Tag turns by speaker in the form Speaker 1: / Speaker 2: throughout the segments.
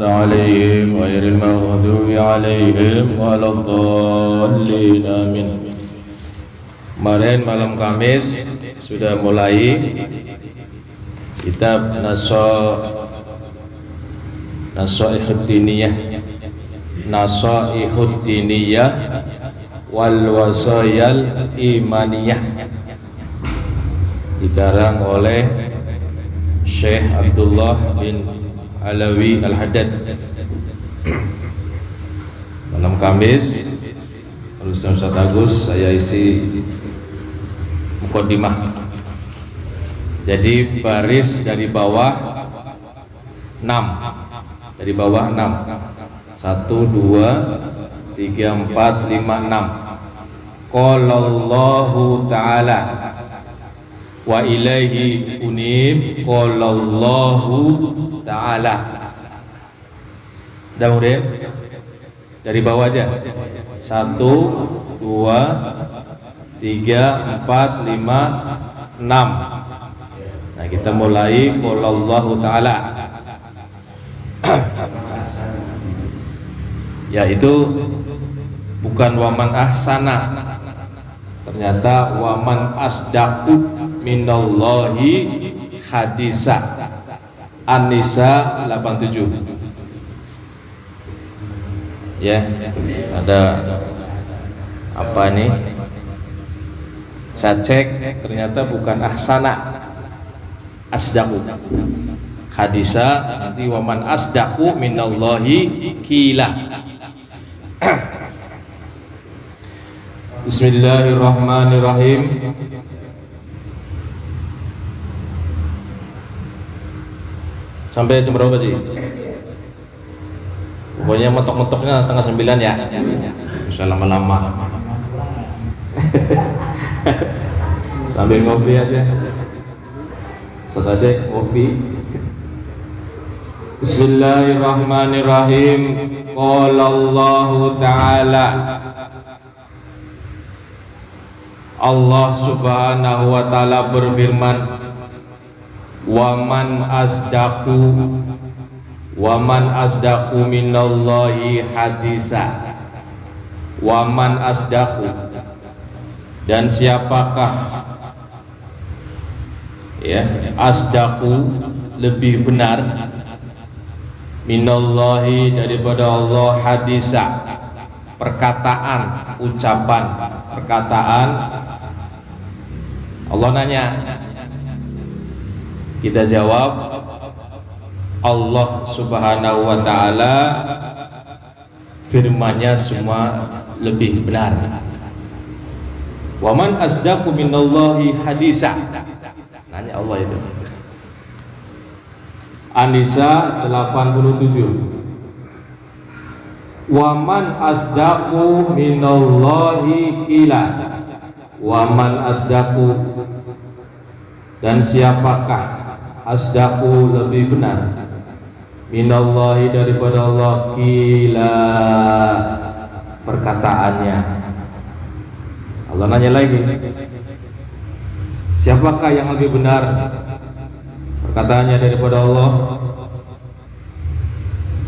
Speaker 1: عليهم غير المغضوب عليهم ولا الضالين amin. Kemarin malam Kamis sudah mulai kitab Nasaihud Diniyah wal Wasayal Imaniyah, dikarang oleh Syekh Abdullah bin Alawi Al-Haddad. Malam Kamis Ustaz Agus saya isi mukadimah. Jadi baris dari bawah 6. Dari bawah 6. 1 2 3 4 5 6. Qala Allahu ta'ala wa ilaihi unib. Qala Allahu ta'ala. Udah mudah? Dari bawah aja. 1 2 3 4 5 6. Nah, kita mulai qala Allahu ta'ala. Yaitu bukan waman ahsana, ternyata waman asdaqu minallahi hadisa. An-Nisa 87. Ya, ada apa nih? Saya cek, ternyata bukan ahsana, asdaqu. Hadisa nanti waman asdaqu minallahi qila. Bismillahirrahmanirrahim. Sampai jam berapa sih? Pokoknya mentok-mentoknya setengah 9 ya. Bisa lama-lama. Sambil ngopi aja. Ustaz ngopi. Bismillahirrahmanirrahim. Qala Allahu ta'ala. Allah Subhanahu wa ta'ala berfirman, waman asdaqu minallahi hadisa. Waman asdaqu, dan siapakah, ya, asdaqu lebih benar, minallahi daripada Allah, hadisa perkataan, ucapan, perkataan. Allah nanya, kita jawab, Allah Subhanahu wa ta'ala firman-Nya semua lebih benar. Waman asdaqu minallahi hadisa, nanya Allah itu. An-Nisa 87. Waman asdaqu minallahi qila. Waman asdaqu, dan siapakah asdaqu lebih benar, minallahi daripada Allah, qila perkataannya. Allah nanya lagi, siapakah yang lebih benar perkataannya daripada Allah?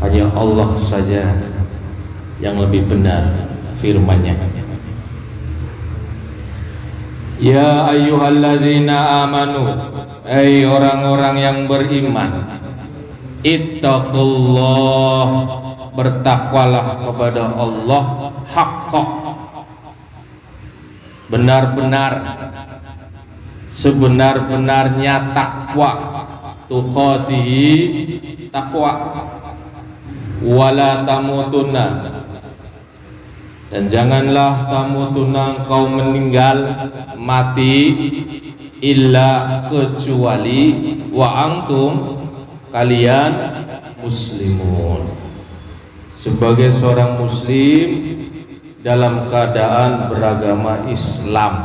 Speaker 1: Hanya Allah saja yang lebih benar firman-Nya. Ya ayyuhalladzina amanu, hai orang-orang yang beriman, ittaqullah, bertakwalah kepada Allah, haqqa, benar-benar, sebenar-benarnya takwa, tuqatihi, takwa, wala tamutunna, dan janganlah tamutunna, engkau meninggal, mati, illa kecuali, wa antum, kalian, muslimun, sebagai seorang muslim dalam keadaan beragama Islam.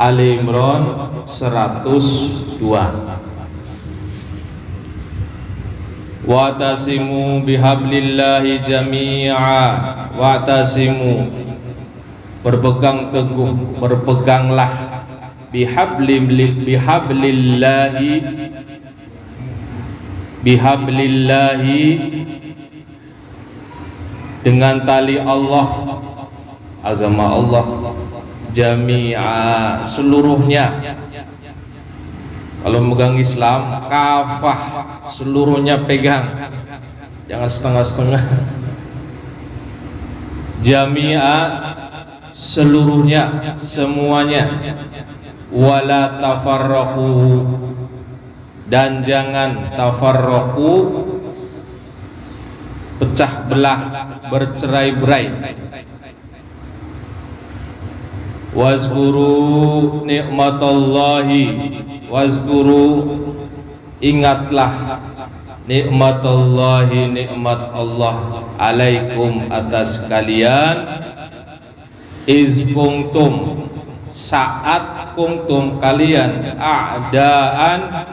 Speaker 1: Ali Imran 102. Wa'tasimu bihablillahi jami'a. Wa'tasimu, berpegang teguh, berpeganglah, bihablillahi, bihablillahi, dengan tali Allah, agama Allah, jami'a, seluruhnya. Kalau megang Islam kafah, seluruhnya pegang, jangan setengah-setengah. Jami'a, seluruhnya, semuanya. Wala tafarraqu, dan jangan tafarraqu, pecah belah, bercerai-berai. Wazkuru nikmatallahi, wazkuru, ingatlah, nikmatallahi, nikmat Allah, alaikum, atas kalian, iz kuntum, saat kuntum, kalian, a'daan,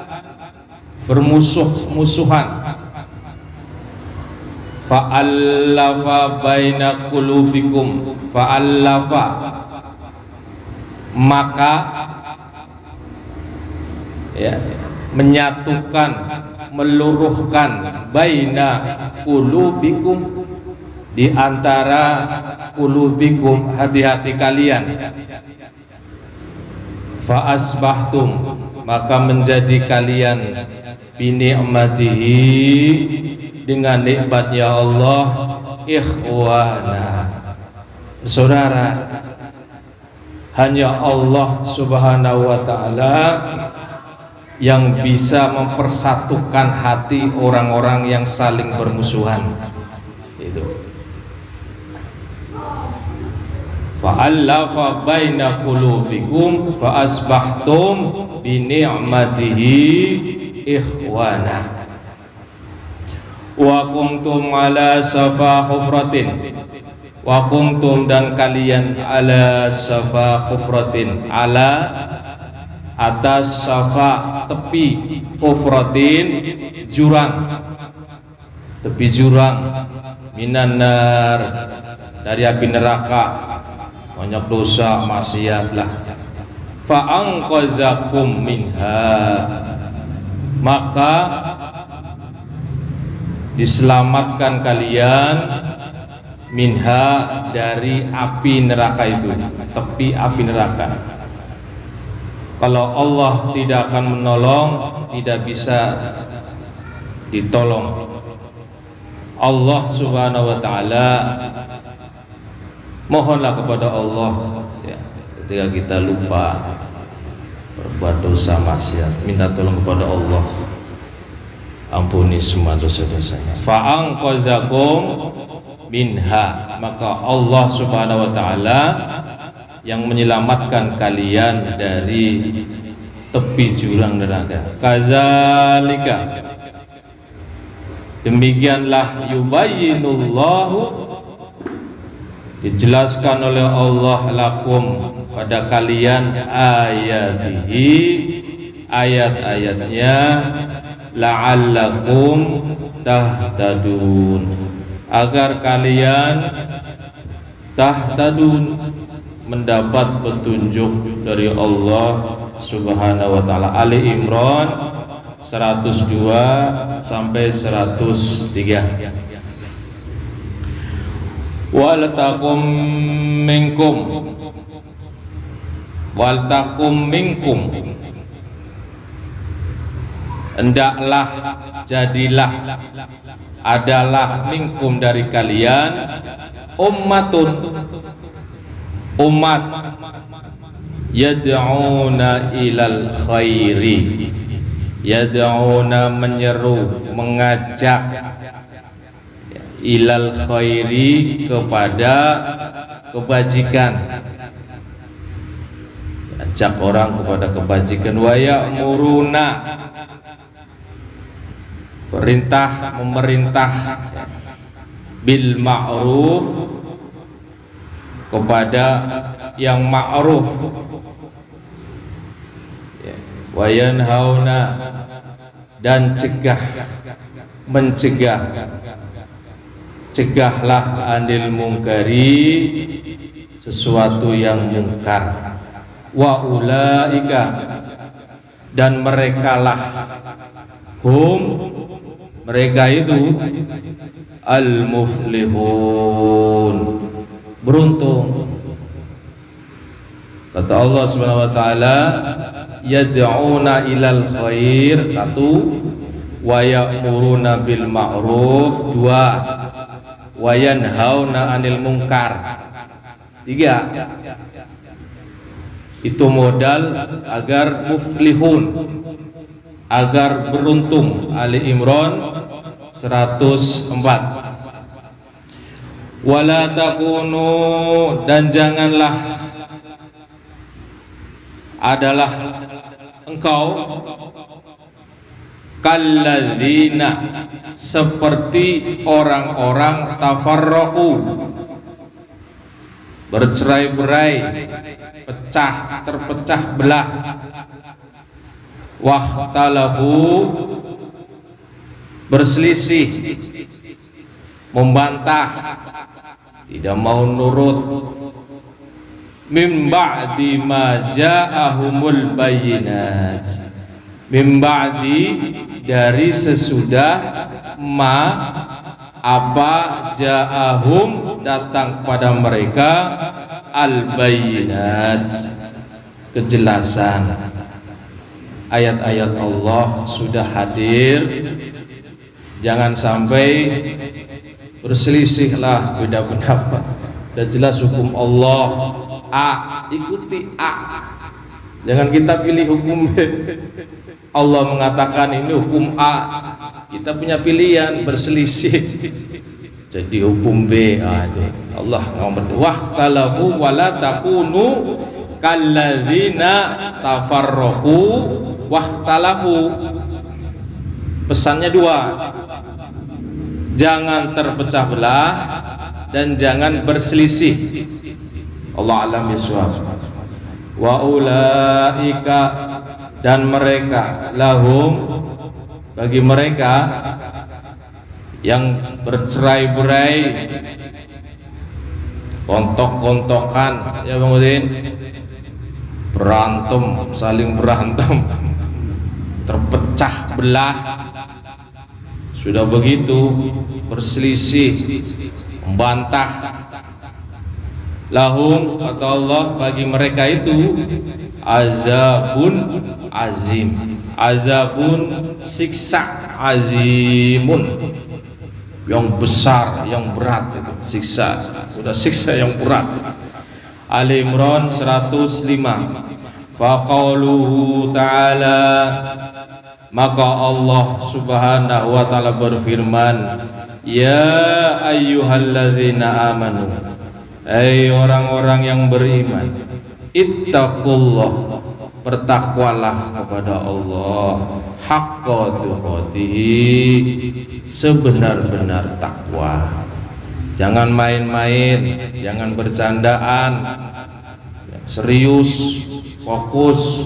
Speaker 1: bermusuh-musuhan, fa'allafa baina qulubikum, fa'allafa, maka ya, menyatukan, meluruhkan, baina qulubikum, di antara qulubikum, hati-hati kalian, fa asbahtum, maka menjadi kalian, bi ni'matihi, dengan nikmatnya Allah, ikhwana, saudara. Hanya Allah Subhanahu wa ta'ala yang bisa mempersatukan hati orang-orang yang saling bermusuhan. Itu. Fa'allafa baina qulubikum fa asbahtum bi ni'matihi ikhwana. Wa kuntum ala safa hufratin, wa kuntum, dan kalian, ala safa hufratin, ala, atas, safa, tepi, hufratin, jurang, tepi jurang, minan nar, dari api neraka, banyak dosa, maksiat lah. Fa anqazakum minha, maka diselamatkan kalian, minha, dari api neraka itu, tepi api neraka. Kalau Allah tidak akan menolong, tidak bisa ditolong. Allah Subhanahu wa ta'ala, mohonlah kepada Allah ya, ketika kita lupa, berbuat dosa maksiat, minta tolong kepada Allah, ampuni semua dosa-dosanya. Fa'anqazakum minha, maka Allah Subhanahu wa ta'ala yang menyelamatkan kalian dari tepi jurang neraka. Kazalika, demikianlah, yubayyinullahu, dijelaskan oleh Allah, lakum, pada kalian, ayatihi, ayat-ayatnya, la'allakum tahtadun, agar kalian tahtadun, mendapat petunjuk dari Allah Subhanahu wa ta'ala. Ali Imran 102 sampai 103. Wal takum minkum, wal takum minkum, hendaklah, jadilah, adalah, minkum, dari kalian, ummatun, umat, yad'una ilal khairi, yad'una, menyeru, mengajak, ilal khairi, kepada kebajikan, ajak orang kepada kebajikan. Wa ya'muruna, perintah, memerintah, bil ma'ruf, kepada yang ma'ruf, wa yanhauna, dan cegah, mencegah, cegahlah, anil mungkari, sesuatu yang mungkar. Wa ulaika, dan merekalah, hum, mereka itu al-muflihun, beruntung. Kata Allah Subhanahu wa taala, yad'una ilal khair, satu, wa ya'muruna bil ma'ruf, dua, wa yanhauna 'anil munkar, tiga. Itu modal agar muflihun, agar beruntung. Ali Imran 104. Wala takunu, dan janganlah adalah engkau kalladzina, seperti orang-orang tafarraqu, bercerai-berai, terpecah belah, wahtalafu, berselisih, membantah, tidak mau nurut, min ba'di ma ja'ahumul bayyinat, min ba'di, dari sesudah, ma, apa, ja'ahum, datang pada mereka, al-bayyinat, kejelasan. Ayat-ayat Allah sudah hadir, jangan sampai berselisihlah, beda pendapat. Sudah jelas hukum Allah A, ikuti A, jangan kita pilih hukum B. Allah mengatakan ini hukum A, kita punya pilihan, berselisih jadi hukum B. Itu Allah ngomong, wahtalafu wala takunu kalladzina tafarraqu wahtalafu. Pesannya dua, jangan terpecah belah dan jangan berselisih. Allah alam bisawab. Wa ulaika, dan mereka, lahum, bagi mereka yang bercerai-berai, kontok-kontokan, ya Bang Udin, berantem, saling berantem, terpecah belah, sudah begitu berselisih, membantah. Lahum, kata Allah, bagi mereka itu azabun azim, azabun, siksa, azimun, yang besar, yang berat, itu siksa, sudah siksa yang berat. Ali Imran 105. Faqauluhu ta'ala, maka Allah Subhanahu wa ta'ala berfirman, ya ayyuhalladzina amanu, hai orang-orang yang beriman, ittaqullah, bertakwalah kepada Allah, haqqa tuqatihi, sebenar-benar takwa. Jangan main-main, jangan bercandaan, serius, fokus,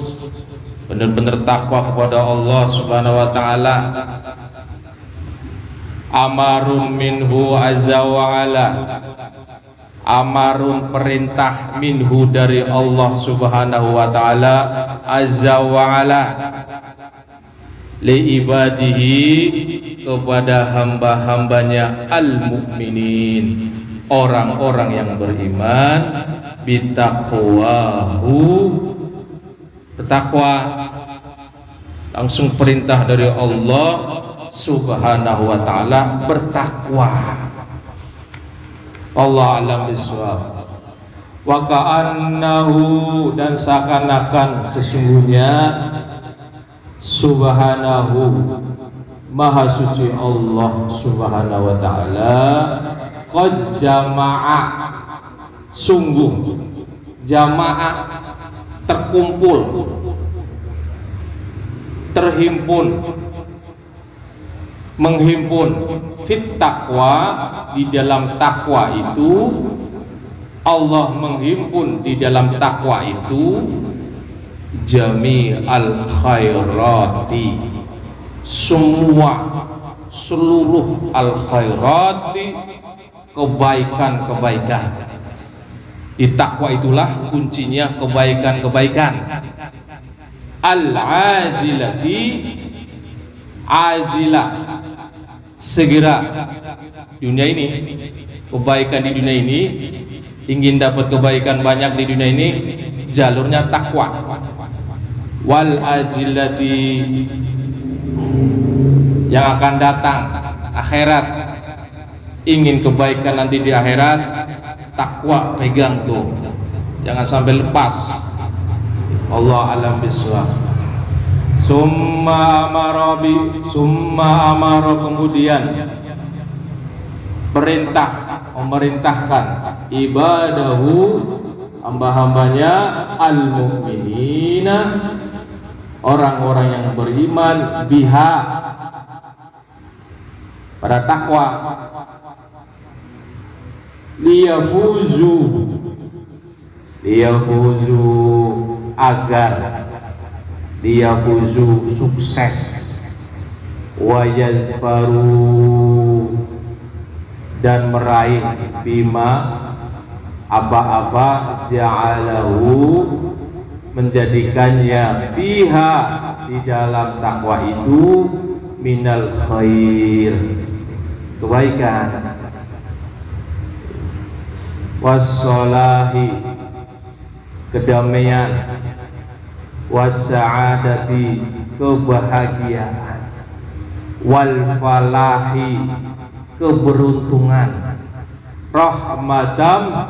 Speaker 1: benar-benar takwa kepada Allah Subhanahu wa ta'ala. Amarun minhu azza wa ala, amarun, perintah, minhu, dari Allah Subhanahu wa ta'ala, azza wa ala, li ibadihi, kepada hamba-hambanya, al-mu'minin, orang-orang yang beriman, bitaqwahu, bertakwa. Langsung perintah dari Allah Subhanahu wa ta'ala, bertakwa. Allah alam bisawab. Wa ka'annahu, dan seakan-akan sesungguhnya, Subhanahu, maha suci Allah Subhanahu wa ta'ala, qad jama'a, sungguh, jama'a, terkumpul, terhimpun, menghimpun, fit taqwa, di dalam takwa itu, Allah menghimpun di dalam takwa itu, jami'al khairati, semua, seluruh al khairati, kebaikan-kebaikan. Di takwa itulah kuncinya kebaikan-kebaikan. Al ajilati, ajilah, segera dunia ini, kebaikan di dunia ini, ingin dapat kebaikan banyak di dunia ini, jalurnya takwa. Wal ajillati, yang akan datang akhirat, ingin kebaikan nanti di akhirat, takwa pegang tuh, jangan sampai lepas. Allah alam biswab. Summa amara, kemudian memerintahkan ibadahu, hamba-hambanya, al-mu'minina, orang-orang yang beriman, biha, pada takwa, liyafuzu, agar liyafuzu, sukses, wa yazfaru, dan meraih, bima, apa-apa, ja'alahu, menjadikannya, fiha, di dalam takwa itu, minal khair, kebaikan, wassalahi, kedamaian, wassa'adati, kebahagiaan, wal falahi, keberuntungan, rahmatam,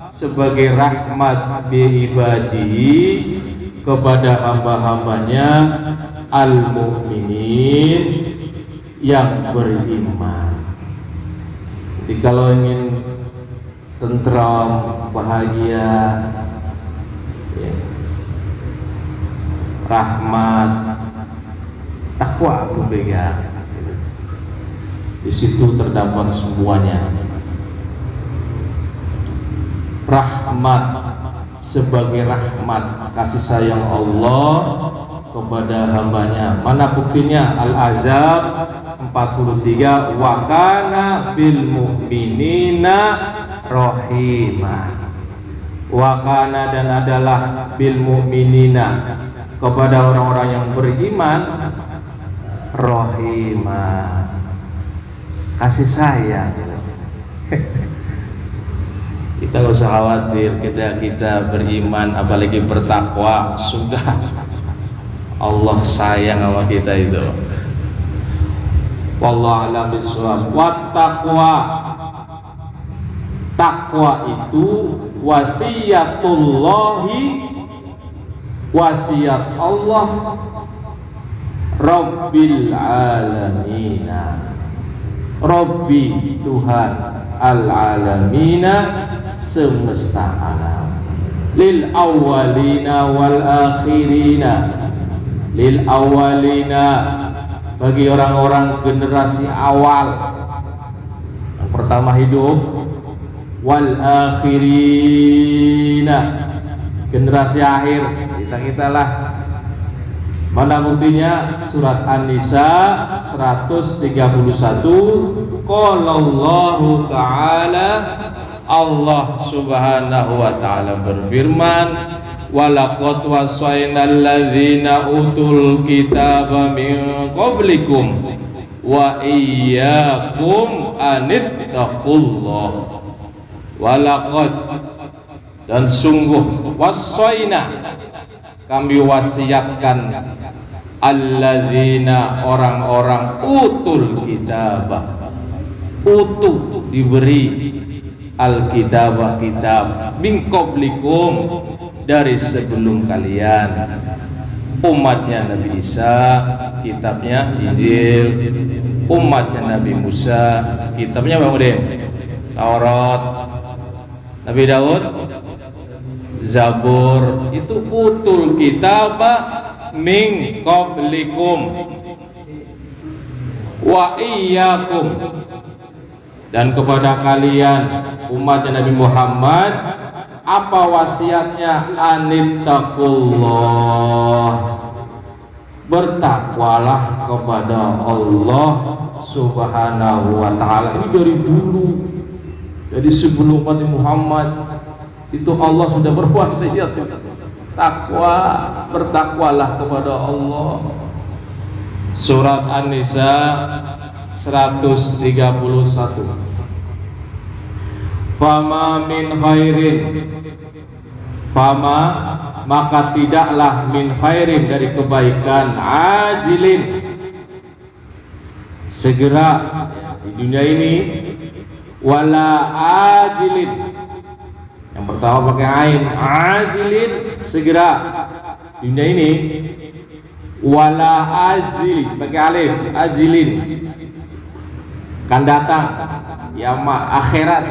Speaker 1: sebagai rahmat, bi ibadihi, kepada hamba-hambanya, al-mu'minin, yang beriman. Jadi kalau ingin tentram, bahagia, ya, rahmat, takwa itu pegang. Di situ terdapat semuanya. Rahmat sebagai rahmat, kasih sayang Allah kepada hambanya. Mana buktinya? Al-Ahzab 43, wa kana bil mu'minina rahima. Wa kana, dan adalah, bil mu'minina, kepada orang-orang yang beriman, rahima, kasih sayang. Kita gak usah khawatir, kita beriman, apalagi bertakwa, sudah Allah sayang sama kita itu. Wallahu a'lam bishawab. Wat taqwa, takwa itu wasiyatullahi, wasiat Allah, Rabbil alamina, Rabbi, Tuhan, al-alamina, semesta alam, lil awwalina wal akhirina, lil awwalina, bagi orang-orang generasi awal yang pertama hidup, wal akhirina, generasi akhir, kita lah. Mana buktinya? Surat An-Nisa 131, qala Allahu ta'ala, Allah subhanahu wa ta'ala berfirman, walaqad wasainal ladzina utul kitaba min qablikum wa iyyakum anittaqullah. Walaqad, dan sungguh, wasaina, kami wasiatkan, alladzina, orang-orang, utul kitabah, utuh, diberi, al-kitabah, kitab, min qablikum, dari sebelum kalian, umatnya Nabi Isa, kitabnya Injil, umatnya Nabi Musa, kitabnya Bang Udin, Taurat, Nabi Daud, Zabur, itu utul kitabah min qablikum wa iyyakum, dan kepada kalian, umatnya Nabi Muhammad, apa wasiatnya? Anittaqullah, bertakwalah kepada Allah subhanahu wa ta'ala. Ini dari dulu, jadi sebelum umat Muhammad itu Allah sudah berwasiat, takwa, bertakwalah kepada Allah. Surat An-Nisa 131. Fama min khairin, fama maka tidaklah min khairin dari kebaikan, ajilin segera di dunia ini, wala ajilin, yang pertama pakai ain, ajilin segera di dunia ini, wala ajili pakai alif, ajilin kan datang yauma akhirat,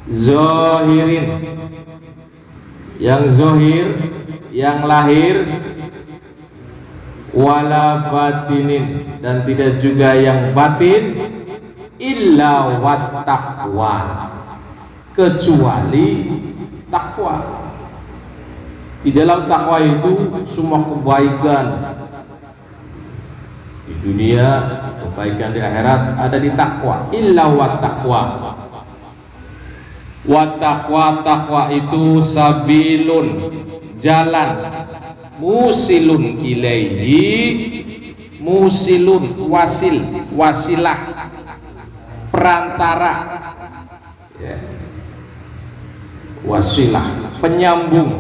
Speaker 1: zohirin yang zohir yang lahir, wala batinin dan tidak juga yang batin, illa wat taqwa kecuali takwa. Di dalam takwa itu semua kebaikan di dunia, kebaikan di akhirat ada di takwa. Illa wat taqwa. Wat taqwa, takwa itu sabilun jalan, musilun ilaihi, musilun wasil, wasilah perantara ya. Wasilah penyambung,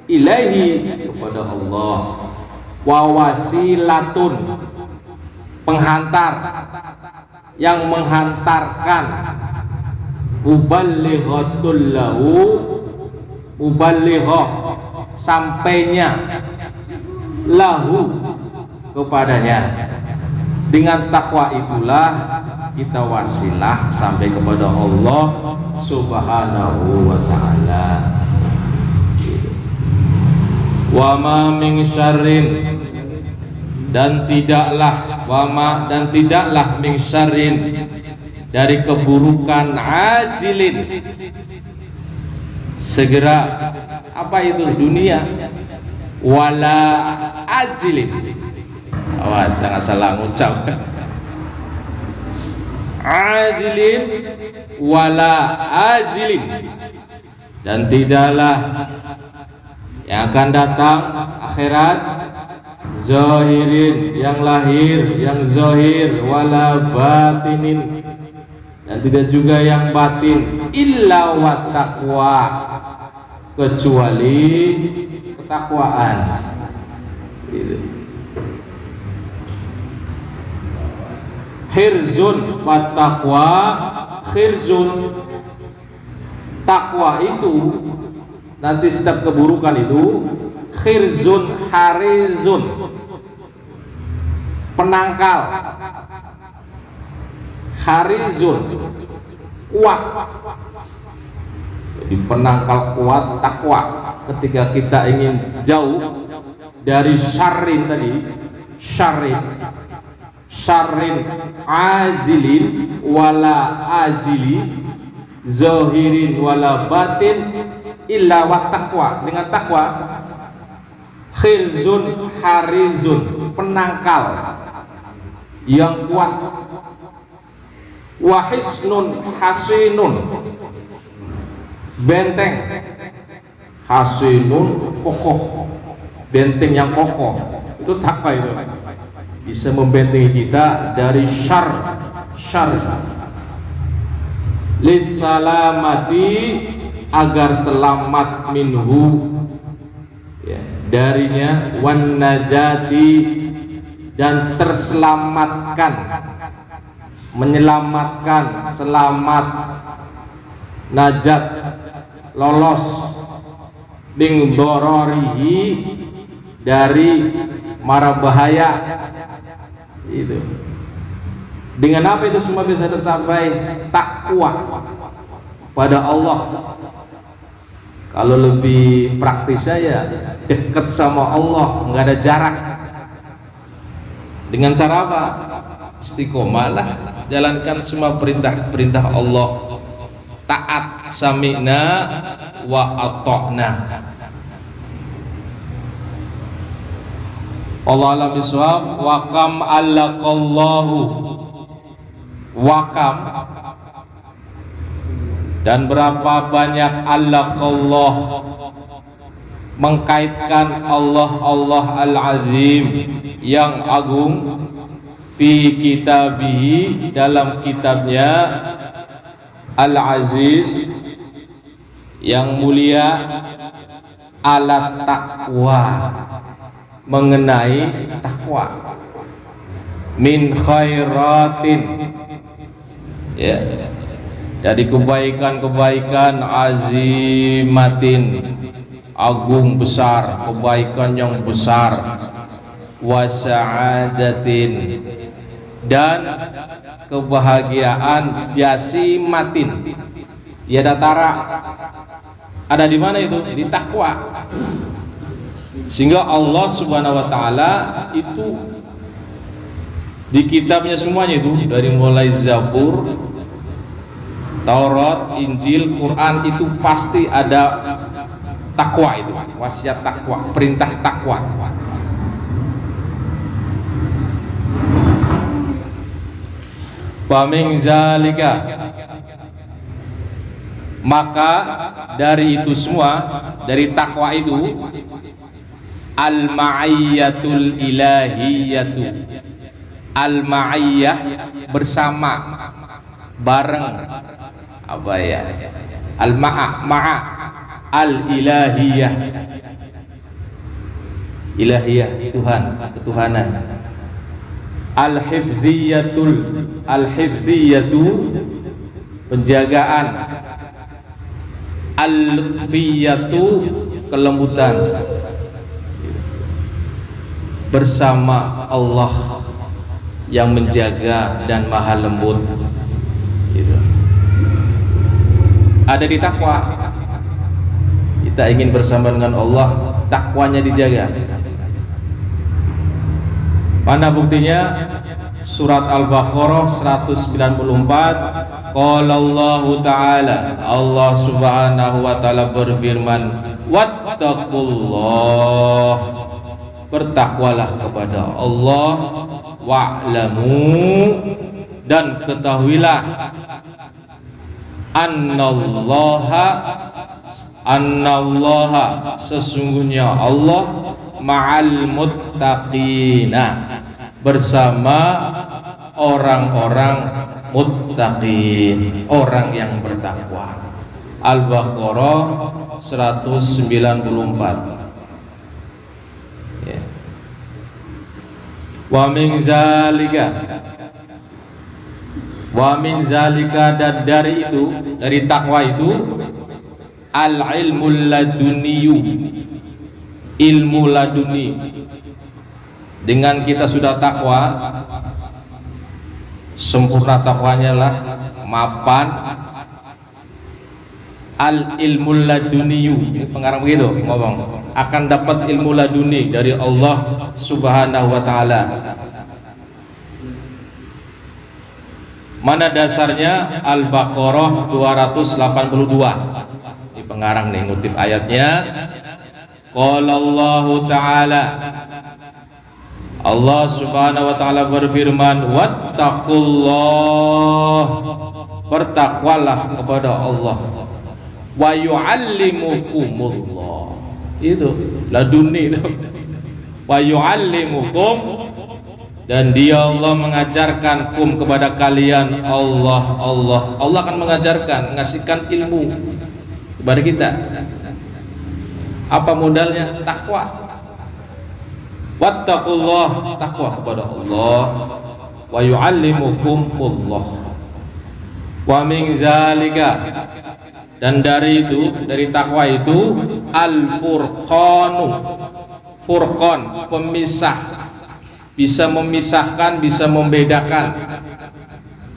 Speaker 1: ilaihi kepada Allah, wa wasilatun penghantar yang menghantarkan, muballighatul lahu, muballighah sampainya, lahu kepadanya. Dengan takwa itulah kita wasilah sampai kepada Allah Subhanahu wa ta'ala. Wa ma min syarrin, dan tidaklah wama dan tidaklah min syarrin dari keburukan, ajilin segera, apa itu dunia, wala ajilin, awas jangan salah ngucap, ajilin wala ajilin, dan tidaklah yang akan datang akhirat, zahirin yang lahir, yang zahir, wala batinin dan tidak juga yang batin, illa wat taqwa kecuali ketakwaan. Khirzun wat taqwa, khirzun takwa itu nanti setiap keburukan itu, khirzun harizun penangkal, harizun kuat. Jadi penangkal kuat takwa ketika kita ingin jauh dari syarrin tadi, syarrin ajilin wala ajili, zahirin wala batin, illa wat taqwa. Dengan takwa, khirzun harizun penangkal yang kuat, wahisnun hasinun benteng, hasinun kokoh, benteng yang kokoh. Itu takwa, itu bisa membentengi kita dari syar lissalamati agar selamat minhu ya, darinya, wan najati dan terselamatkan, menyelamatkan, selamat, najat lolos, min dororihi dari mara bahaya. Itu dengan apa itu semua bisa tercapai? Takwa pada Allah. Kalau lebih praktis saya, dekat sama Allah, nggak ada jarak. Dengan cara apa? Istiqomalah, jalankan semua perintah-perintah Allah, taat, sami'na wa ata'na. Allah alam bisawab. Wa kam allaqallahu, wakam dan berapa banyak allaqallah mengkaitkan Allah, Allah al-azim yang agung, fi kitabihi, dalam kitabnya Al-Aziz yang mulia, alat takwa, mengenai takwa, min khairatin, ya, dari kebaikan-kebaikan, azimatin, agung besar, kebaikan yang besar, wasa'adatin, dan kebahagiaan jasimatin, ya datara. Ada di mana itu? Di takwa. Sehingga Allah Subhanahu wa taala itu di kitabnya semuanya itu, dari mulai Zabur, Taurat, Injil, Quran, itu pasti ada takwa, itu wasiat takwa, perintah takwa. Wa min zalika, maka dari itu semua, dari takwa itu, al-ma'iyyatul ilahiyatu, al-ma'iyyah, bersama, bareng, apa ya, al-ma'a, al-ilahiyah, ilahiyah, Tuhan, ketuhanan, al-hifziyatu, penjagaan, al-lutfiyatu, kelembutan, bersama Allah yang menjaga dan maha lembut, gitu. Ada di takwa. Kita ingin bersama dengan Allah, takwanya dijaga. Mana buktinya? Surat Al-Baqarah 194. Qala Allah Ta'ala, Allah Subhanahu wa taala berfirman, wattaqullah, bertakwalah kepada Allah, wa'lamu, dan ketahuilah, annallaha, sesungguhnya Allah, ma'al muttaqina, bersama orang-orang muttaqin, orang yang bertakwa. Al-Baqarah 194. Ya. Wa min zalika, dan dari itu, dari takwa itu, al-ilmul laduniyu, ilmu laduni. Dengan kita sudah takwa, sempurna takwanya lah, mapan, al-ilmul laduniyu, ini pengarang begitu ngomong, akan dapat ilmu laduni dari Allah Subhanahu wa taala. Mana dasarnya? Al-Baqarah 282. Ini pengarang nih ngutip ayatnya. Qala Allah Ta'ala, Allah Subhanahu wa taala berfirman, wattaqullah, bertakwalah kepada Allah, wa yu'allimukumullah, itu laduni itu, wa yu'allimukum, dan dia Allah mengajarkan kum kepada kalian, Allah akan mengajarkan, mengasihkan ilmu kepada kita. Apa modalnya? Takwa. Wattaqullah, takwa kepada Allah, wa yu'allimukumullah. Wa min zalika, dan dari itu, dari takwa itu, al-furqanu, furqan, pemisah, bisa memisahkan, bisa membedakan,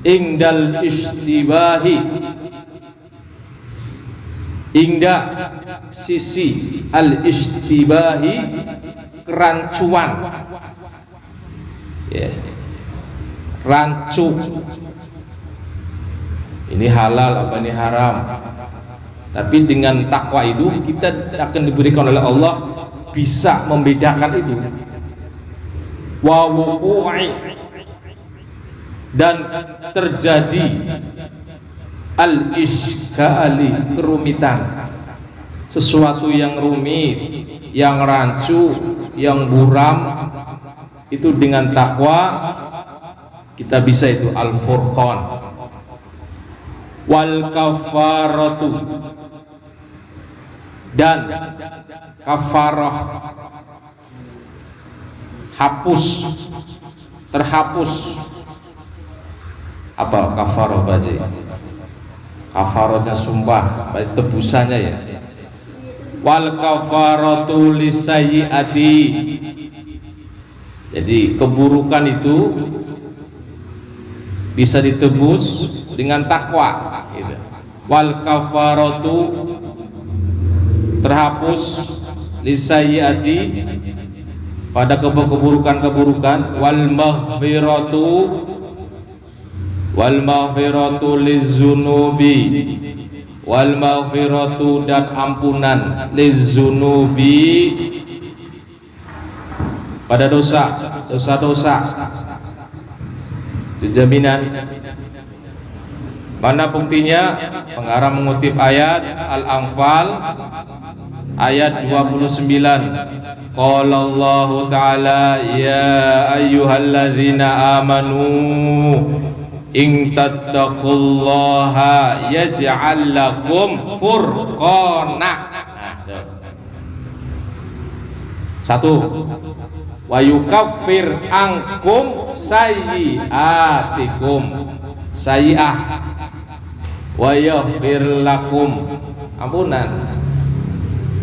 Speaker 1: ingdal istibahi, ingda sisi al-istibahi, kerancuan, ya, rancu, ini halal apa ini haram. Tapi dengan takwa itu kita akan diberikan oleh Allah bisa membedakan itu. Wa wuqu'i, dan terjadi al-iskali, kerumitan, sesuatu yang rumit, yang rancu, yang buram, itu dengan takwa Kita bisa itu Al-Furqan. Wal kafaratu, dan kafarah, hapus, terhapus. Apa kafarah baji? Kafarahnya sumpah, tebusannya ya. Wal kafaratu lisayyiati, jadi keburukan itu bisa ditebus dengan takwa gitu. Wal kafaratu, terhapus, lisayyiati, pada keburukan-keburukan. Wal maghfiratu lizunubi, wal maghfiratu, dan ampunan, lizunubi, pada dosa-dosa. Itu jaminan. Mana buktinya? Pengarang mengutip ayat Al-Anfal ayat 29. Qala Allah Ta'ala, ya ayyuhalladzina amanu in tattaqullaha yaj'al lakum furqana. Satu, wa yukaffir ankum sayyi'atikum, sayyi'ah, wa yaghfir lakum, ampunan.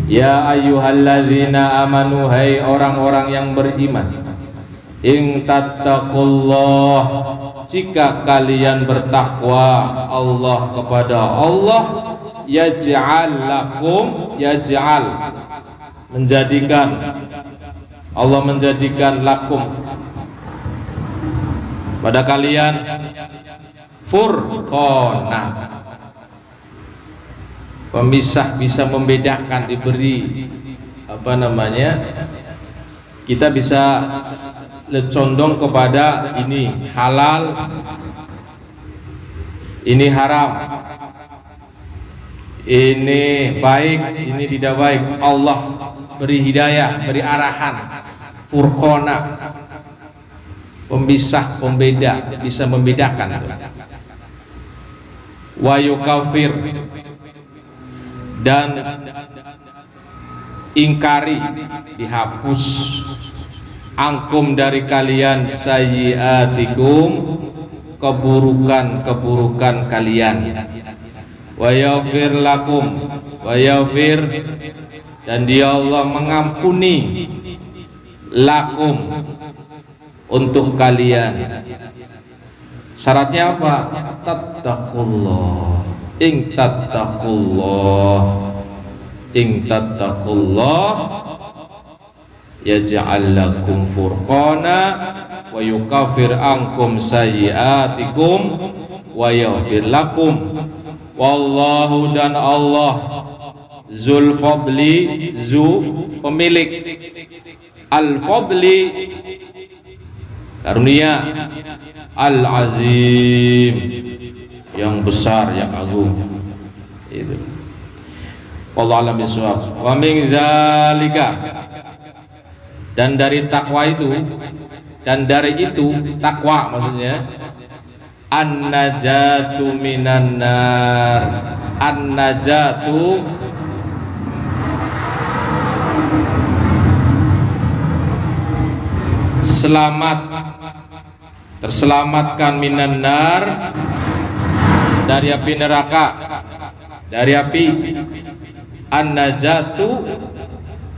Speaker 1: Ya ayyuhalladzina amanu, hai orang-orang yang beriman, in tattaqullah, jika kalian bertakwa Allah kepada Allah, yaj'al lakum, yaj'al, menjadikan, Allah menjadikan lakum, pada kalian, furqana, pemisah, bisa membedakan, diberi apa namanya, kita bisa condong kepada ini halal, ini haram, ini baik, ini tidak baik. Allah beri hidayah, beri arahan, furqana, pemisah, pembeda, bisa membedakan. Wa yukafir, dan ingkari, dihapus, angkum, dari kalian, sayyiatikum, keburukan-keburukan kalian. Wa yaghfir lakum, wa yaghfir, dan dia Allah mengampuni, lakum, untuk kalian. Syaratnya apa? Tattaqullah, in tattaqullah, in tattaqullah yaj'al lakum furqana wa yukaffir ankum sayyi'atikum wa yaghfir lakum. Wallahu, dan Allah, zul fadli, zu, pemilik, al fadli, karunia, al azim, yang besar, yang agung. Itu. Wallahu a'lam bishawab. Wa min zalika, dan dari takwa itu, dan dari itu, takwa maksudnya, an-najatu minan nar, an-najatu, selamat, terselamatkan, minan nar, dari api neraka, dari api, an-najatu,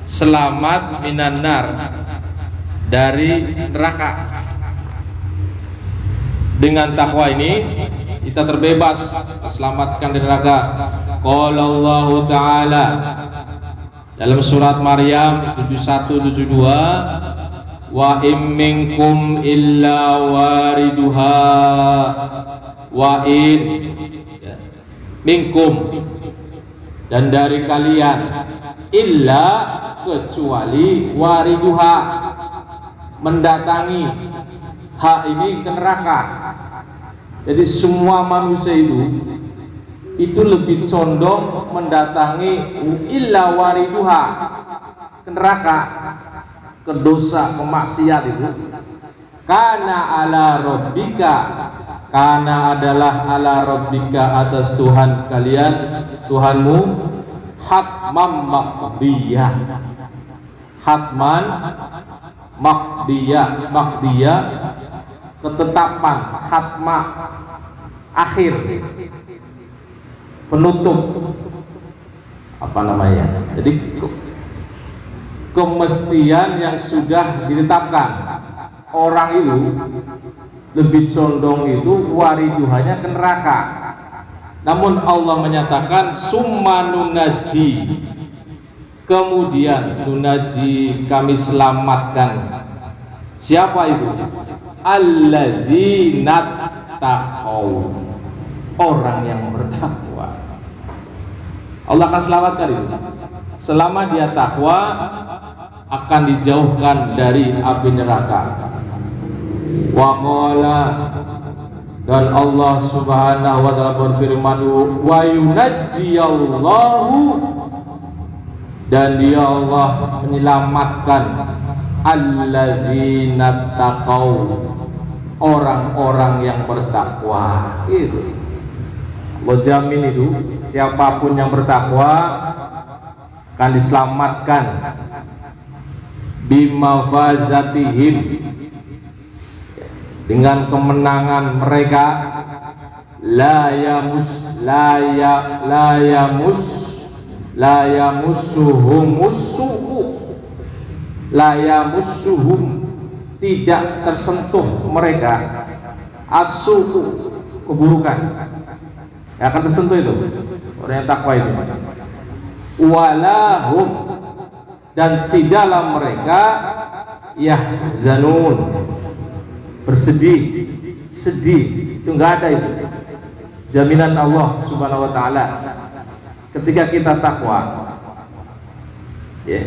Speaker 1: selamat, minan nar, dari neraka. Dengan takwa ini kita terbebas, terselamatkan dari neraka. Qala Allah Ta'ala dalam surat Maryam 71-72, wa in minkum illa wariduha, wa in minkum, dan dari kalian, illa, kecuali, wariduha, mendatangi, hak ini ke neraka. Jadi semua manusia itu lebih condong mendatangi, illa wariduha, ke neraka, ke dosa, ke maksiat itu. Kana ala rabbika, kana adalah ala rabbika atas Tuhan kalian, Tuhanmu, hatman maqdiyah. Hatman maqdiyah, maqdiyah ketetapan, hatma akhir, penutup, apa namanya, jadi kemestian yang sudah ditetapkan. Orang itu lebih condong itu wariduhannya ke neraka, namun Allah menyatakan summa nunaji, kemudian nunaji, kami selamatkan. Siapa itu? Alladzina taqaw, orang yang bertakwa. Allah akan selamatkan itu. Selama dia takwa akan dijauhkan dari api neraka. Wa qala, dan Allah Subhanahu wa ta'ala berfirman, wa yunajjiyallahu, dan dia Allah menyelamatkan alladzina taqaw, orang-orang yang bertakwa. Itu Allah jamin itu, siapapun yang bertakwa akan diselamatkan bimafazatihim, dengan kemenangan mereka, la yamussuhum, tidak tersentuh mereka, as-su'u, keburukan, ya, akan tersentuh itu orang yang takwa itu. Walahum, dan tidaklah mereka yahzanun, bersedih, sedih, itu enggak ada itu. Jaminan Allah Subhanahu wa ta'ala ketika kita takwa, ya,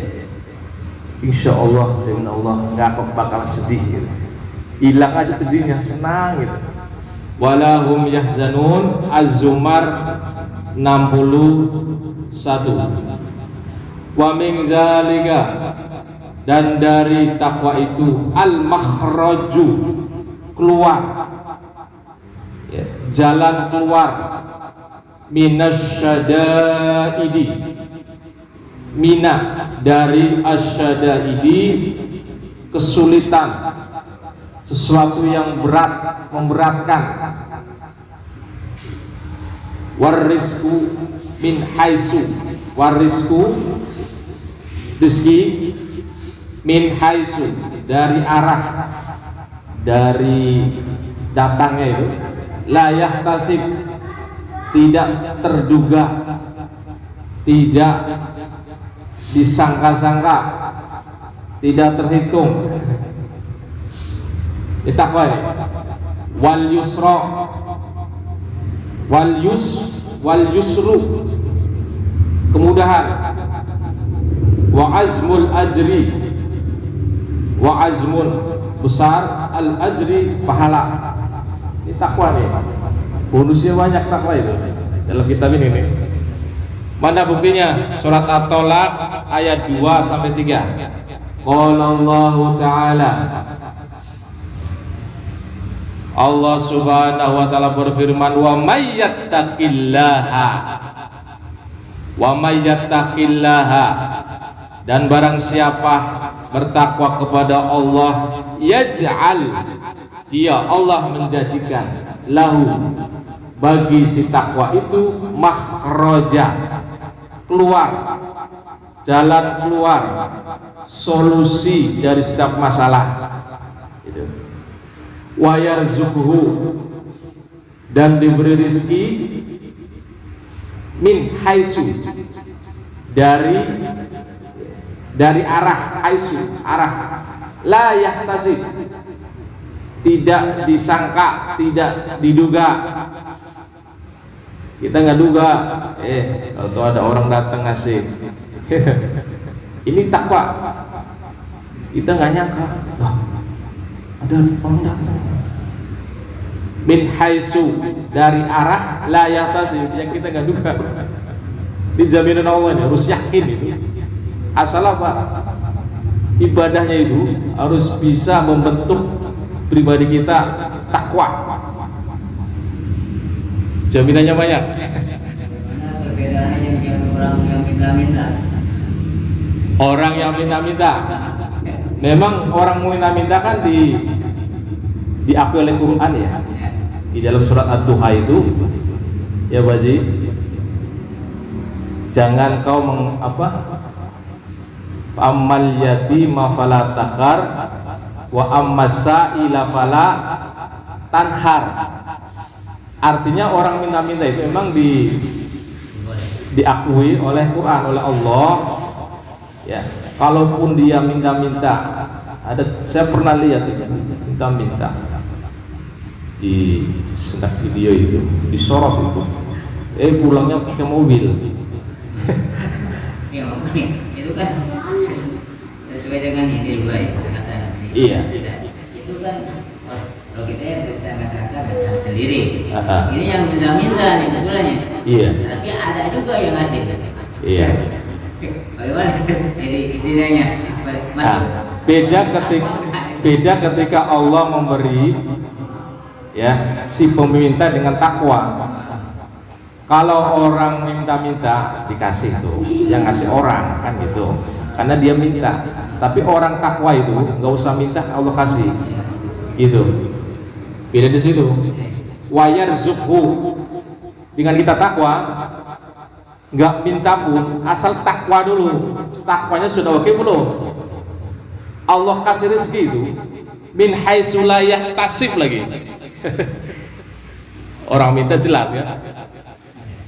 Speaker 1: insya Allah, jaminan Allah enggak bakal sedih gitu. Hilang aja sedihnya, senang gitu. Walahum yahzanun, Az-Zumar 61. Wa min zalika, dan dari takwa itu al-makhraju, keluar, ya, jalan keluar, minasyadaidi, mina dari asyadaidi, kesulitan, sesuatu yang berat, memberatkan. Warisku min haisu, warisku, rizki, min haisu, dari arah, dari datangnya itu, la yahtasib, tidak terduga, tidak disangka-sangka, tidak terhitung. Ini takwa ini. Wal yusra, wal yusru, kemudahan. Wa azmul ajri, wa azmun, besar, al ajri, pahala. Ini takwa nih, bonusnya banyak takwa itu dalam kitab ini nih. Mana buktinya? Surat At-Tolaq ayat 2-3. Qala Allah Ta'ala, Allah Subhanahu wa ta'ala berfirman, wa may yattaqillaha, wa may yattaqillaha, dan barang siapa bertakwa kepada Allah, yaj'al, dia Allah menjadikan, lahu, bagi si takwa itu, makhraja, keluar, jalan keluar, solusi dari setiap masalah gitu. Wa yarzuqhu, dan diberi rizki, min haisu, dari arah, haisu, arah, la yahtasib, tidak disangka, tidak diduga. Kita nggak duga, kalau ada orang datang ngasih ini takwa, kita nggak nyangka, wah, ada orang datang. Min haisu, dari arah, la yahtasib, yang kita nggak duga. Di jaminan Allah ini harus yakin itu. Asal apa? Ibadahnya itu harus bisa membentuk pribadi kita takwa. Jaminannya banyak.
Speaker 2: Bagaimana perbedaannya yang orang yang minta-minta?
Speaker 1: Orang yang minta-minta, memang orang minta-minta kan diakui oleh Quran ya. Di dalam surat Ad-Duha itu, ya Baji, jangan kau ammal yatima fala takhar wa ammas sa'ila fala tanhar. Artinya orang minta-minta itu memang diakui oleh Quran, oleh Allah ya. Kalaupun dia minta-minta, saya pernah lihat itu minta-minta di sedang video itu, disorot itu, pulangnya pakai mobil.
Speaker 2: Ya maksudnya itu kan sesuai dengan ini juga ya kata.
Speaker 1: Iya.
Speaker 2: Itu kan kalau kita ya tersangka-sangka datang sendiri. Ini yang minta-minta nih sebenarnya.
Speaker 1: Iya.
Speaker 2: Tapi ada juga yang ngasih.
Speaker 1: Iya.
Speaker 2: Bagaimana? Jadi istilahnya
Speaker 1: beda ketika Allah memberi ya si peminta dengan takwa. Kalau orang minta-minta dikasih tuh, yang ngasih orang kan gitu, karena dia minta. Tapi orang takwa itu nggak usah minta, Allah kasih, gitu. Beda di situ. Wayarzuqhu, dengan kita takwa, nggak minta pun, asal takwa dulu. Takwanya sudah oke belum? Allah kasih rezeki itu min haitsu la yahtasib lagi. Orang minta jelas kan?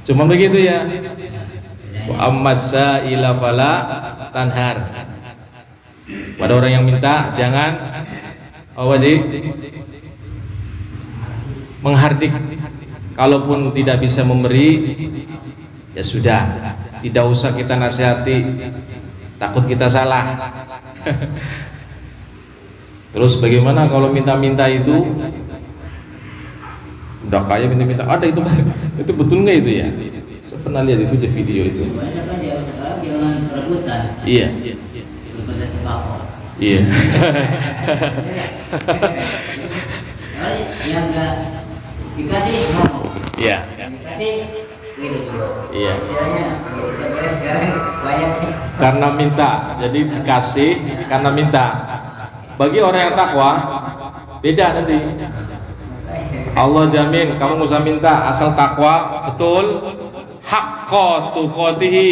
Speaker 1: Cuma begitu ya. Wa ammasa ila fala tanhar. Pada orang yang minta jangan wajib menghardik. Kalaupun tidak bisa memberi, ya sudah, tidak usah kita nasihati, takut kita salah. Terus bagaimana kalau minta-minta itu udah kaya minta-minta, ada itu betul nggak itu ya? Saya pernah lihat itu di video itu.
Speaker 2: Jangan perebutan.
Speaker 1: Iya.
Speaker 2: Perebutan sembako.
Speaker 1: Iya.
Speaker 2: Yang enggak dikasih ngomong.
Speaker 1: Iya.
Speaker 2: Dikasih gitu.
Speaker 1: Iya.
Speaker 2: Sekarang banyak.
Speaker 1: Karena minta, jadi dikasih karena minta. Bagi orang yang takwa beda nanti. Allah jamin kamu nggak usah minta, asal takwa betul, haqqa tuqatihi.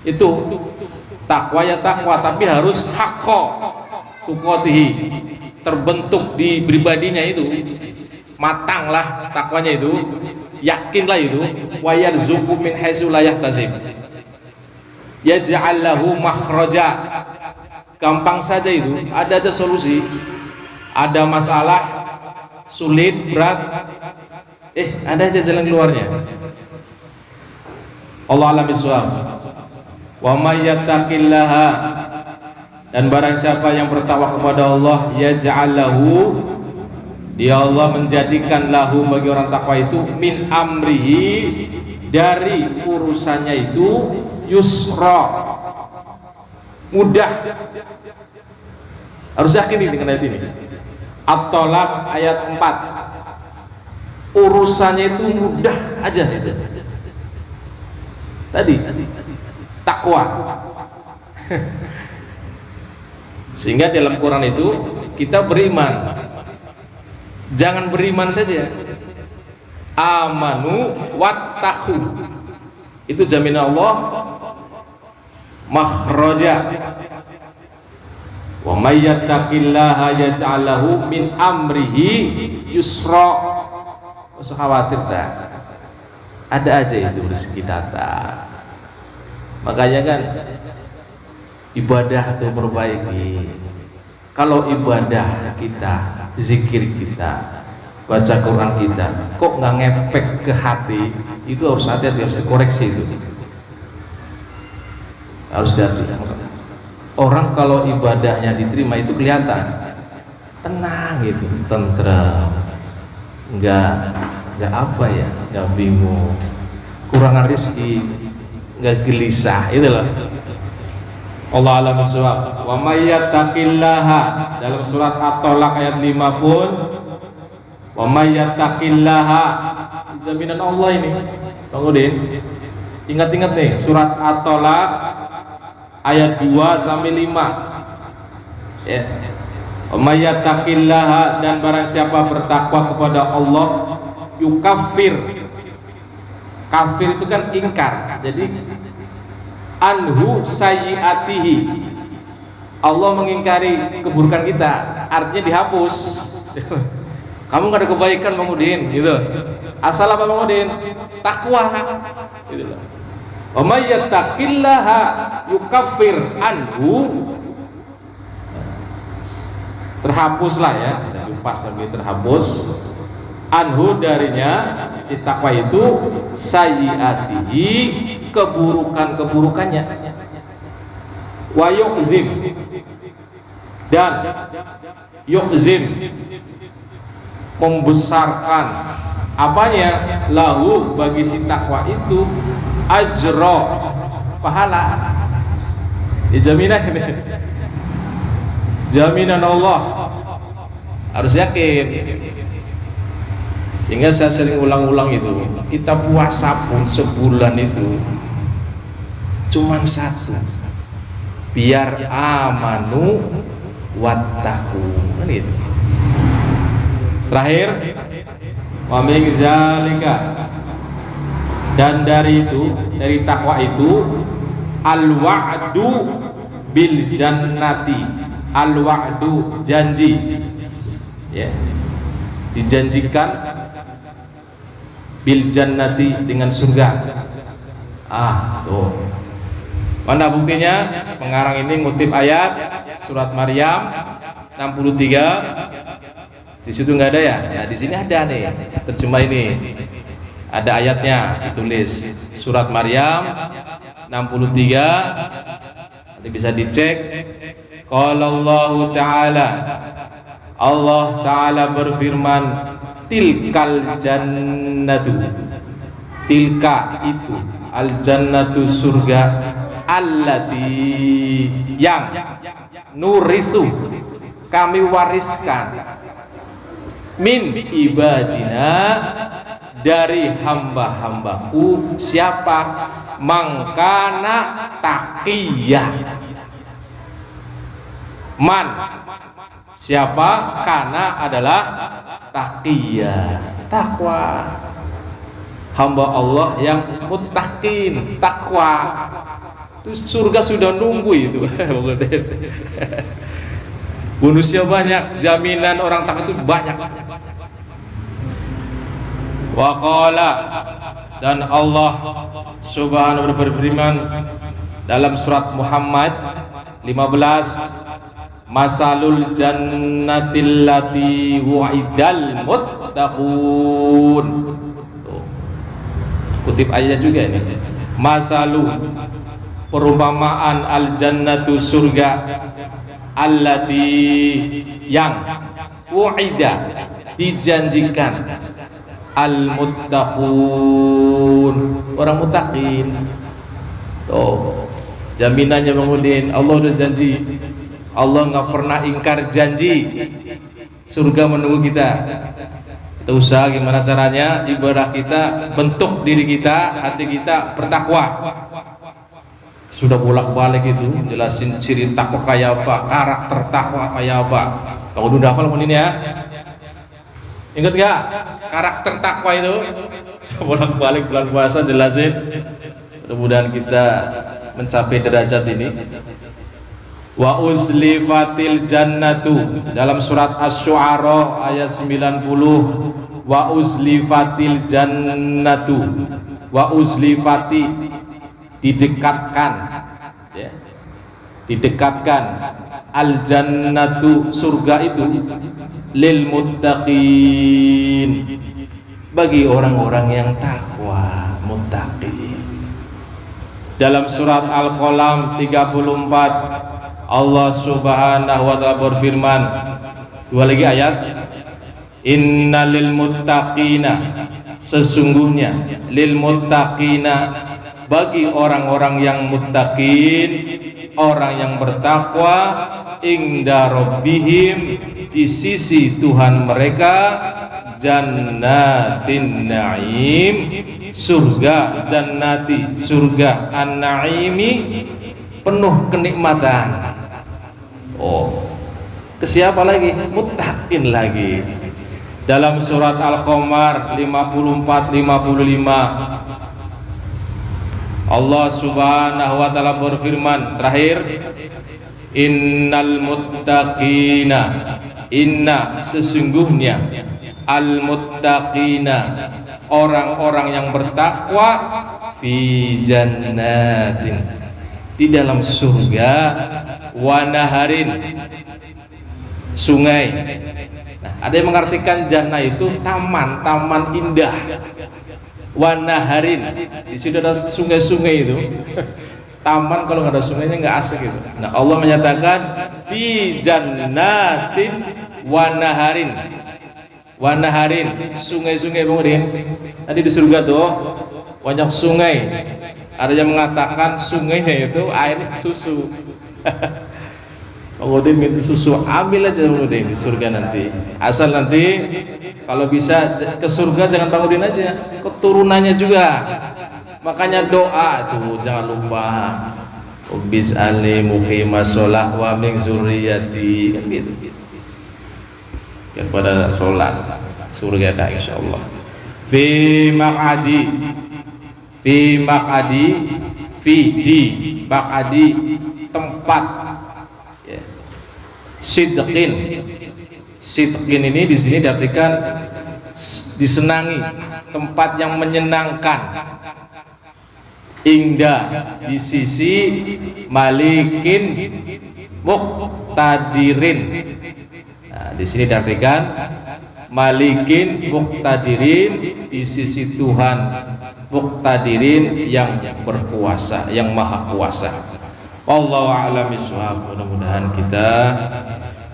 Speaker 1: Itu takwa ya takwa, tapi harus haqqa tuqatihi, terbentuk di pribadinya itu, matanglah takwanya itu, yakinlah itu. Wa yarzuqu min haitsu la yahtasib, yaj'al lahu makhraja. Gampang saja itu, ada solusi. Ada masalah sulit, berat, ada aja jalan keluarnya. Allah alam bisawab. Wa may yattaqillaha, dan barang siapa yang bertakwa kepada Allah, yaj'al lahu, dia Allah menjadikan lahu bagi orang takwa itu min amrihi, dari urusannya itu yusra, mudah. Harus yakin dengan ayat ini. At-Tolak ayat 4, urusannya itu mudah aja. Tadi takwa. Sehingga dalam Quran itu kita beriman, jangan beriman saja, amanu wattaqu, itu jaminan Allah makhraja. Wa may yattaqillaha yaj'al lahu min amrihi yusra. Usah khawatir dah, ada aja itu rezeki datang. Makanya kan ibadah itu perbaiki. Kalau ibadah kita, zikir kita, baca Quran kita kok nggak ngepek ke hati, itu harus hati-hati, harus dikoreksi itu. Harus hati-hati. Orang kalau ibadahnya diterima itu kelihatan tenang gitu, tentrem, nggak apa ya, nggak bingung, kurangan rezeki, nggak gelisah, itu loh. Allah alam bisawab. Wa may yattaqillaha, dalam surat At-Tolak ayat 5 pun, wa may yattaqillaha, jaminan Allah ini. Bang Udin, ingat-ingat nih surat At-Tolak ayat 2 sampai 5. Ya. Wa may yattaqillaha, dan barang siapa bertakwa kepada Allah, yukaffir. Kafir itu kan ingkar. Jadi anhu sayyiatihi, Allah mengingkari keburukan kita, artinya dihapus. Kamu gak ada kebaikan Bang Udin gitu. Asal apa Bang Udin? Takwa gitu. Wa may yattaqillaha yukaffir anhu, terhapuslah ya, pas lagi terhapus anhu darinya si takwa itu sayyiatihi, keburukannya, wa yu'zim, dan yu'zim membesarkan apanya, lahu bagi si takwa itu ajro, pahala. Jaminan ini, jaminan Allah, harus yakin. Sehingga saya sering ulang-ulang itu, kita puasa pun sebulan itu cuman satu, biar amanu wattaqu, kan gitu. Terakhir, wa min zalika, dan dari itu, dari takwa itu, al-wa'du bil jannati, al-wa'du janji, ya, dijanjikan bil jannati dengan surga. Tuh. Mana buktinya? Pengarang ini ngutip ayat surat Maryam 63. Di situ nggak ada ya? Ya di sini ada nih. Terjemah ini. Ada ayatnya ditulis surat Maryam 63. Nanti bisa dicek. Qala Allah Ta'ala, Allah Ta'ala berfirman, tilkal jannatu, tilka itu, al jannatu surga, allati yang nurisu kami wariskan, min ibadina dari hamba-hambaku, siapa? Mangkana taqiyah, man siapa? Kana adalah taqiyah, takwa, hamba Allah yang muttaqin, takwa. Itu surga sudah nunggu itu. Bonusnya banyak, jaminan orang takwa itu banyak. Wa qala, dan Allah Subhanahu wa ta'ala berfirman dalam surat Muhammad 15, masalul jannatil lati wa'idal muttaqun. Kutip ayat juga ini. Masalu, perumpamaan al jannatu surga, allati yang wa'ida dijanjikan, al muttaqun orang muttaqin. Tuh jaminannya Bang Udin, Allah udah janji. Allah nggak pernah ingkar janji, surga menunggu kita. Kita usaha gimana caranya, ibadah kita, bentuk diri kita, hati kita bertakwa. Sudah bolak-balik itu jelasin ciri takwa kayak apa, karakter takwa kayak apa. Kalau udah hafal ini ya, ingat nggak karakter takwa itu? Bolak-balik bulan puasa jelasin. Mudah-mudahan kita mencapai derajat ini. Wa uzlifatil jannatu, dalam surat Asy-Syu'ara ayat 90, wa uzlifatil jannatu, wa uzlifati didekatkan, ya, didekatkan, al jannatu surga itu, lil muttaqin bagi orang-orang yang takwa, muttaqin. Dalam surat Al-Qalam 34 Allah Subhanahu wa ta'ala berfirman, dua lagi ayat, innalil muttaqina, sesungguhnya lil muttaqina bagi orang-orang yang muttaqin, orang yang bertakwa inda rabbihim, di sisi Tuhan mereka, jannatin na'im, surga, jannati, surga, an-na'imi, penuh kenikmatan. Oh, ke siapa lagi? Muttaqin lagi. Dalam surat Al-Qamar 54-55 Allah Subhanahu wa taala berfirman terakhir, innal muttaqina, inna sesungguhnya, al muttaqina orang-orang yang bertakwa, fi jannatin di dalam surga, wa naharin sungai. Nah, ada yang mengartikan jannah itu taman, taman indah. Wa naharin, di situ ada sungai-sungai itu. Taman kalau nggak ada sungainya nggak asik gitu. Nah, Allah menyatakan fi jannatin wa naharin. Wa naharin, sungai-sungai kemudian. Tadi di surga tuh banyak sungai. Ada yang mengatakan sungainya itu air susu. Kemudian minta susu, ambil aja kemudian di surga nanti. Asal nanti kalau bisa ke surga jangan bangunin aja, keturunannya juga. Makanya doa tuh jangan lupa. Ubis ali muqimas sholah wa min zurriyati, kan gitu. Kan pada sholat surga dah insyaallah. Fi maq'adi, fi maq'adi, fi di maq'adi tempat. Ya. Sidqin. Sidqin ini di sini diartikan disenangi, tempat yang menyenangkan. Indah, di sisi malikin muqtadirin. Nah, di sini diartikan malikin muqtadirin, di sisi Tuhan muqtadirin yang berkuasa, yang maha kuasa. Wallahu a'lam bishawab. Mudah-mudahan kita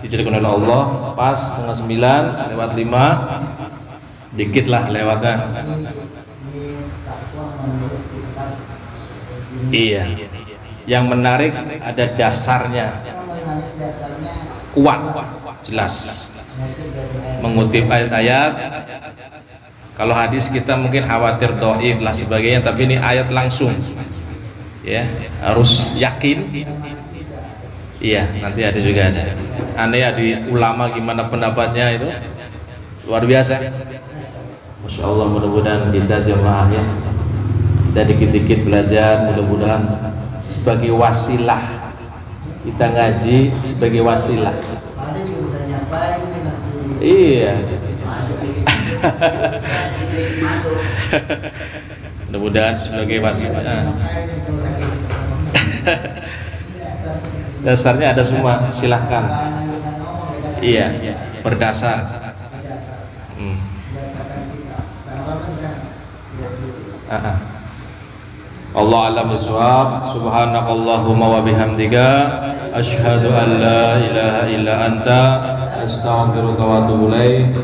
Speaker 1: dijadikan oleh Allah pas setengah 9 lewat 5, dikit lah lewatnya. Iya. Yang menarik ada dasarnya, kuat, jelas. Mengutip ayat-ayat. Kalau hadis kita mungkin khawatir dhaif lah sebagainya, tapi ini ayat langsung. Ya, harus yakin. Iya, nanti ada juga ada. Aneh di ulama gimana pendapatnya itu luar biasa. Masya Allah, mudah-mudahan kita jemaah ya, kita dikit-dikit belajar, mudah-mudahan sebagai wasilah kita ngaji, sebagai wasilah. Iya. Mudah-mudahan sebagai wasilah. Dasarnya ada semua, silahkan. Iya, berdasar. Allah a'lam bishawab. Subhanakallahumma wa bihamdika asyhadu an la ilaha illa anta astaghfiruka wa atubu ilaik.